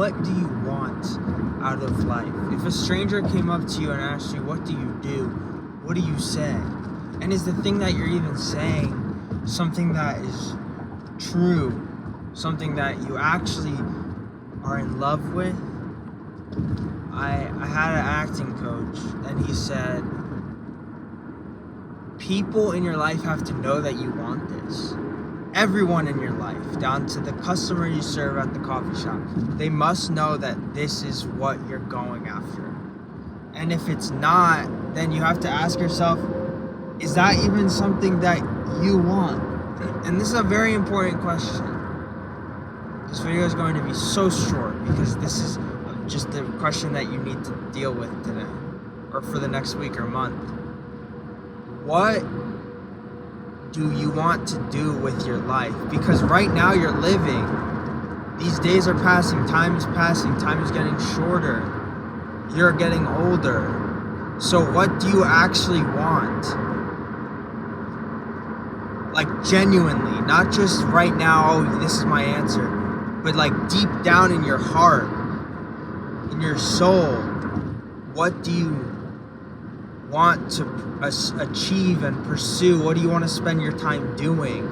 what do you want out of life? If a stranger came up to you and asked you, what do you do? What do you say? And is the thing that you're even saying something that is true? Something that you actually are in love with? I had an acting coach, and he said, people in your life have to know that you want this. Everyone in your life, down to the customer you serve at the coffee shop, they must know that this is what you're going after. And if it's not, then you have to ask yourself, is that even something that you want? And this is a very important question. This video is going to be so short because this is just the question that you need to deal with today or for the next week or month. What do you want to do with your life? Because right now you're living. These days are passing, time is passing, time is getting shorter. You're getting older. So what do you actually want? Like genuinely, not just right now, oh, this is my answer, but like deep down in your heart, in your soul, what do you want to achieve and pursue? What do you want to spend your time doing?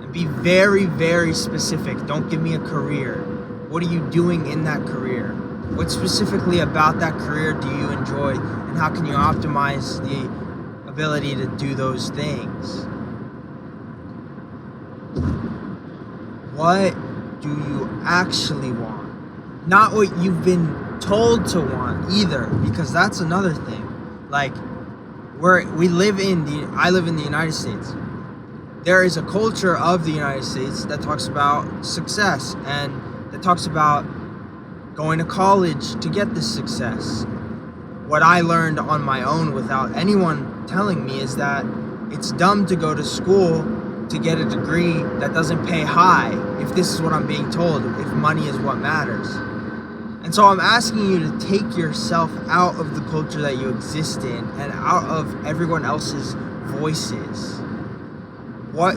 And be very, very specific. Don't give me a career. What are you doing in that career? What specifically about that career do you enjoy, and how can you optimize the ability to do those things? What do you actually want? Not what you've been told to want either, because that's another thing. Like, I live in the United States. There is a culture of the United States that talks about success and that talks about going to college to get this success. What I learned on my own without anyone telling me is that it's dumb to go to school to get a degree that doesn't pay high, if this is what I'm being told, if money is what matters. And so I'm asking you to take yourself out of the culture that you exist in and out of everyone else's voices. What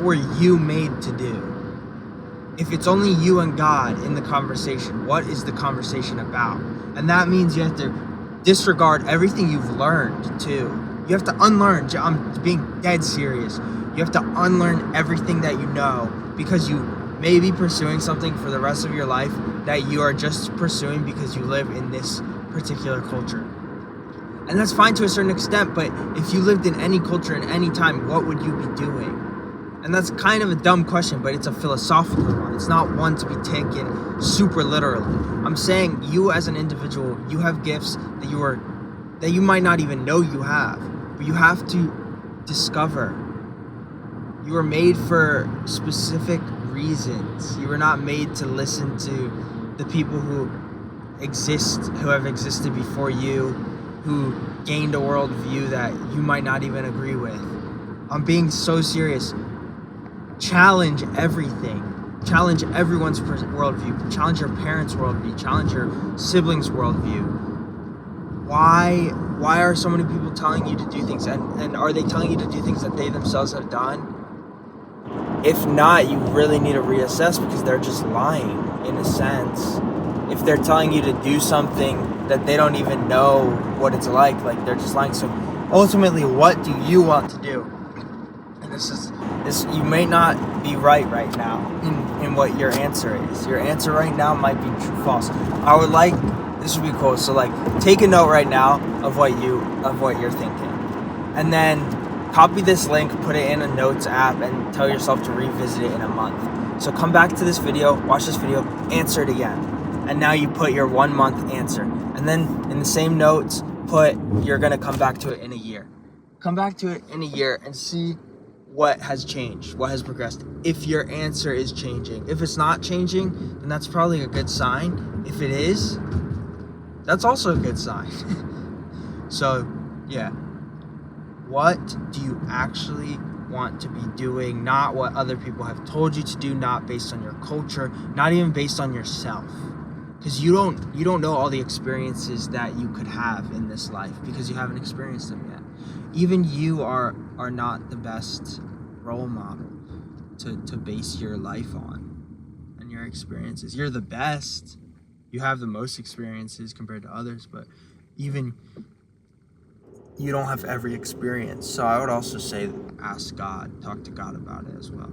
were you made to do? If it's only you and God in the conversation, what is the conversation about? And that means you have to disregard everything you've learned too. You have to unlearn. I'm being dead serious. You have to unlearn everything that you know, because you may be pursuing something for the rest of your life that you are just pursuing because you live in this particular culture. And that's fine to a certain extent, but if you lived in any culture in any time, what would you be doing? And that's kind of a dumb question, but it's a philosophical one. It's not one to be taken super literally. I'm saying you as an individual, you have gifts that you might not even know you have, but you have to discover. You were made for specific reasons. You were not made to listen to the people who have existed before you, who gained a worldview that you might not even agree with. I'm being so serious. Challenge everything. Challenge everyone's worldview. Challenge your parents' worldview. Challenge your siblings' worldview. Why are so many people telling you to do things? And are they telling you to do things that they themselves have done? If not, you really need to reassess, because they're just lying in a sense. If they're telling you to do something that they don't even know what it's like they're just lying. So ultimately, what do you want to do? And this you may not be right now in what your answer is. Your answer right now might be true, false. This would be cool. So take a note right now of what you're thinking, and then copy this link, put it in a notes app, and tell yourself to revisit it in a month. So come back to this video, watch this video, answer it again. And now you put your 1 month answer. And then in the same notes, you're gonna come back to it in a year. Come back to it in a year and see what has changed, what has progressed. If your answer is changing. If it's not changing, then that's probably a good sign. If it is, that's also a good sign. So, yeah. What do you actually want to be doing? Not what other people have told you to do, not based on your culture, not even based on yourself. Because you don't know all the experiences that you could have in this life, because you haven't experienced them yet. Even you are not the best role model to base your life on. And your experiences. You're the best. You have the most experiences compared to others, but even you don't have every experience. So I would also say ask God, talk to God about it as well.